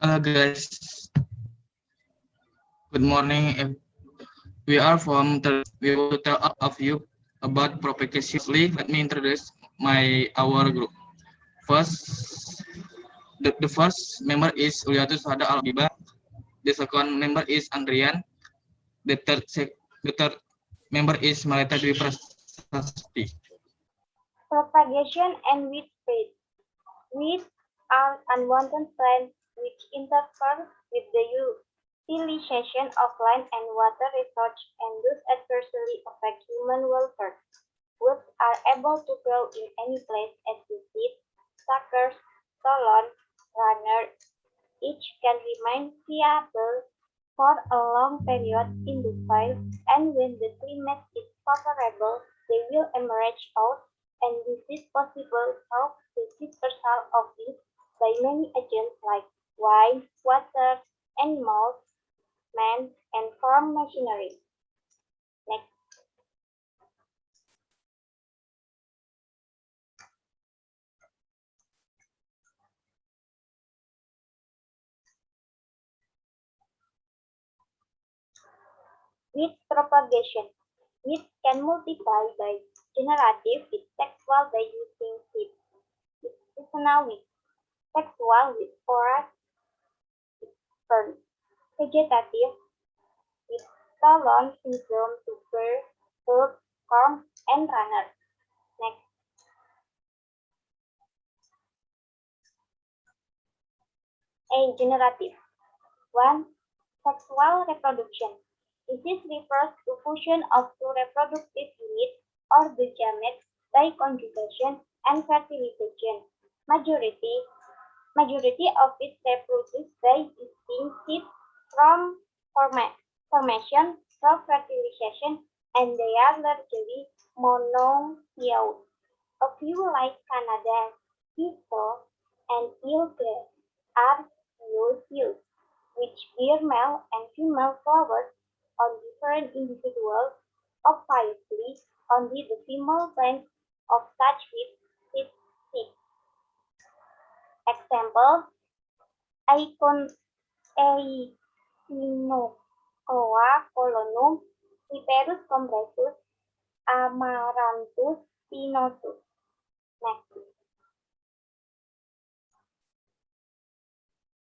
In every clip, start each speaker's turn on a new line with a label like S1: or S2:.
S1: Guys, good morning. We are from. We will tell all of you about propagation. Let me introduce our group. First, the first member is Uliatus Hada Albiba. The second member is Andrian. The third member is Maleta Dwi Prasasti.
S2: Propagation and weed spread. Weeds are unwanted plants which interfere with the utilization of land and water resources and thus adversely affect human welfare. Weeds are able to grow in any place as the seed, suckers, stolon, runner. Each can remain viable for a long period in the soil, and when the climate is favorable, they will emerge out, and this is possible through the dispersal of it by many agents like wind, water, animals, man, and farm machinery. Next. Weed propagation. Weeds can multiply by generative with sexual by using seeds. Seasonal with sexual with sporadic sperm. Vegetative with stolon syndrome to bear, fruit, corn, and runner. Next. A generative. 1. Sexual reproduction. This refers to fusion of two reproductive units or the gametes by conjugation and fertilization. Majority of it reproduced by distinct seeds from formation through fertilization, and they are largely monoecious. A few like Canada, Piso, and Eelgrass are dioecious, which bear male and female flowers on different individuals. Obviously, only the female range of such seeds. Example, Echinocoa colonum, Cyperus combratus, Amaranthus spinosus. Next.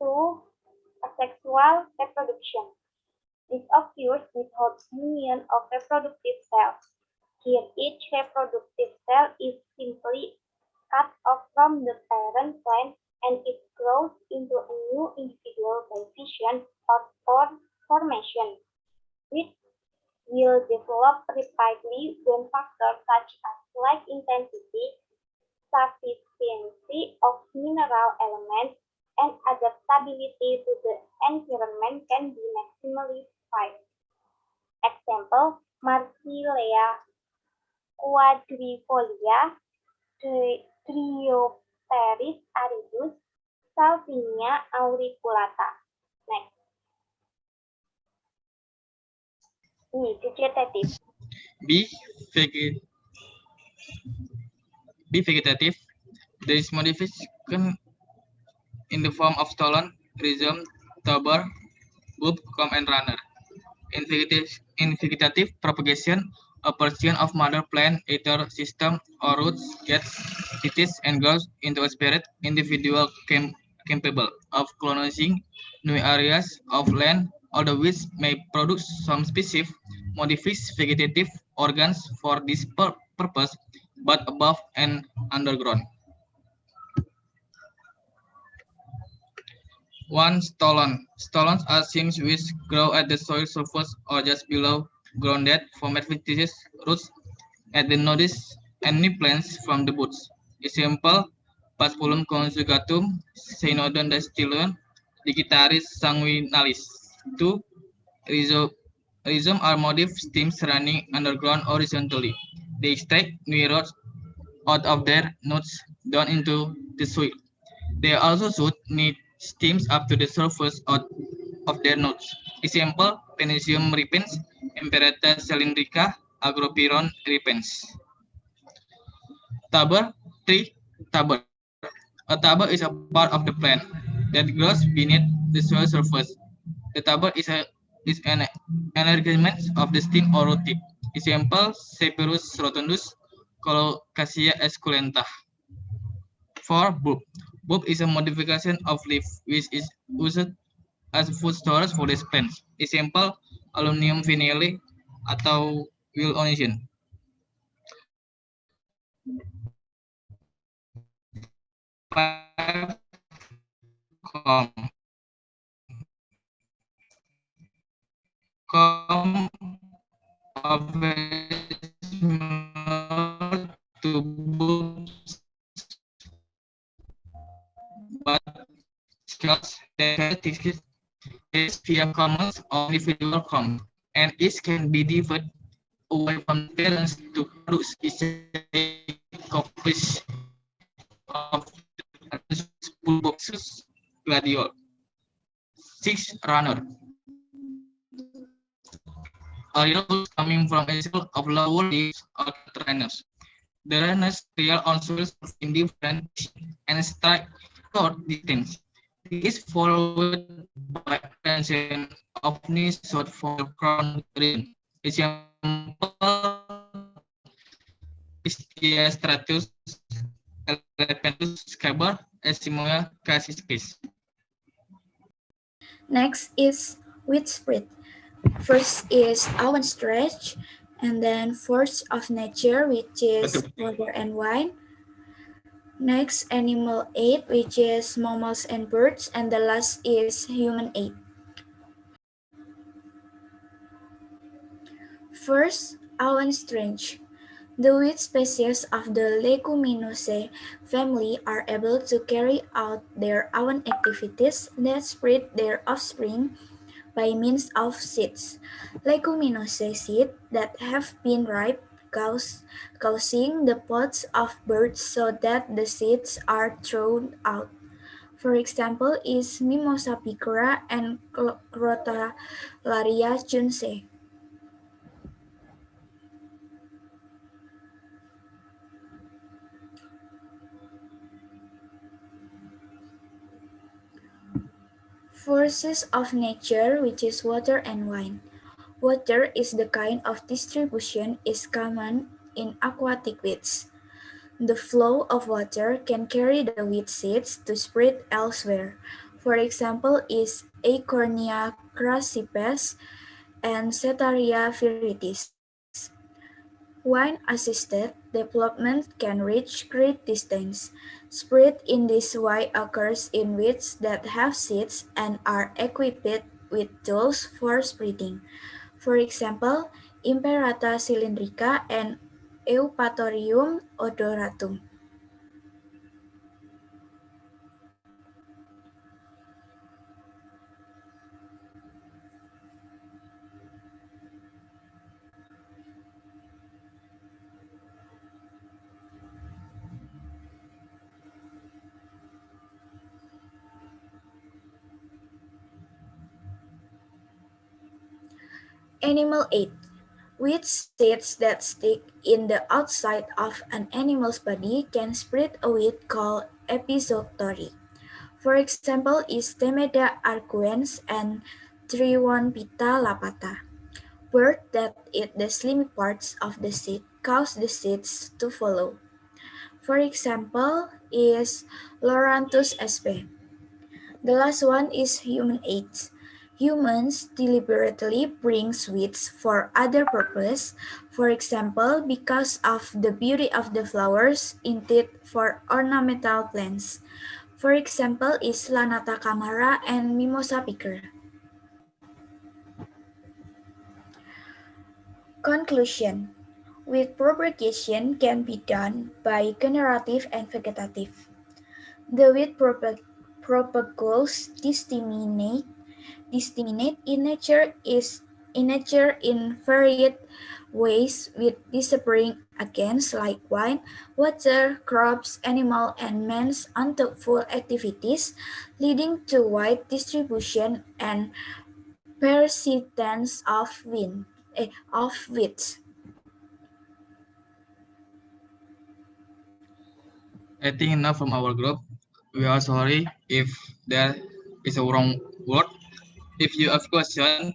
S2: 2. Asexual reproduction. This occurs without union of reproductive cells. Here, each reproductive cell is simply cut off from the parent plant and it grows into a new individual by fission or formation. It will develop rapidly when factors such as light intensity, sufficiency of mineral elements, and adaptability to the environment can be maximally five. Example, Marsilea quadrifolia, Triopteris aridus, Salvinia auriculata. Next. Vegetative.
S1: B. Vegetative. There is modification in the form of stolon, rhizome, tuber, bulb, comb, and runner. In vegetative propagation, a portion of mother plant, either system or roots, gets cities and grows into a separate individual capable of colonizing new areas of land, although which may produce some specific modified vegetative organs for this purpose, but above and underground. 1. Stolon. Stolons are seeds which grow at the soil surface or just below ground that form adventitious roots at the nodes and new plants from the roots. Example, Paspulum conjugatum, Cynodon distillum, Digitaris sanguinalis. 2. Rhizome are modified stems running underground horizontally. They extract new roots out of their nodes down into the soil. They also should need stems up to the surface of their nodes. Example, Panaceum repens, Imperata cylindrica, Agropyron repens. Tuber. 3. Tuber. A tuber is a part of the plant that grows beneath the soil surface. The table is an arrangement of the stem or root tip. Example, Cephalus rotundus, Colocasia esculenta. 4. Bulb. Bulb is a modification of leaf which is used as food storage for these plants. Example, aluminum vinyl atau Willow. 5. Com. Com of to bulbs, but shells that characteristics is via commons or individual combs, and each can be divided away from the parents to produce copies of bulbosus gladiole. 6. Runner. A real bulb coming from a cell of lower leaves or runners. The runners trail on soils in different and strike short distance. This is followed by expansion of niche short for crown region. Example, Pistia stratus, Elephantus scaber, Esimoya casicis.
S3: Next is widespread. First is awan stretch, and then force of nature, which is water and wine. Next, animal aid, which is mammals and birds, and the last is human aid. First, awan stretch. The weed species of the Leguminosae family are able to carry out their awan activities that spread their offspring by means of seeds. Leguminosae seeds that have been ripe causing the pods of birds so that the seeds are thrown out. For example, is Mimosa picora and Crotalaria junsei. Forces of nature, which is water and wind. Water is the kind of distribution is common in aquatic weeds. The flow of water can carry the weed seeds to spread elsewhere. For example, is Acornia crassipes and Setaria viridis. Wind-assisted development can reach great distance. Spread in this way occurs in weeds that have seeds and are equipped with tools for spreading. For example, Imperata cylindrica and Eupatorium odoratum. Animal aid. Weed seeds that stick in the outside of an animal's body can spread a weed called epizootory. For example, is Temeda arcuens and Triwonpita lapata. Birds that eat the slimy parts of the seed cause the seeds to follow. For example, is Loranthus sp. The last one is human aids. Humans deliberately bring sweets for other purpose, for example, because of the beauty of the flowers intended for ornamental plants. For example, is Lanata camara and Mimosa picker. Conclusion. Weed propagation can be done by generative and vegetative. The weed propagates disseminate in nature in varied ways with disappearing against like wine, water, crops, animal, and man's unthoughtful activities, leading to wide distribution and persistence of weeds.
S1: I think enough from our group. We are sorry if there is a wrong word. If you have question,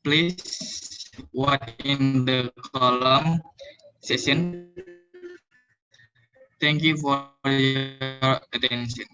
S1: please write in the column section. Thank you for your attention.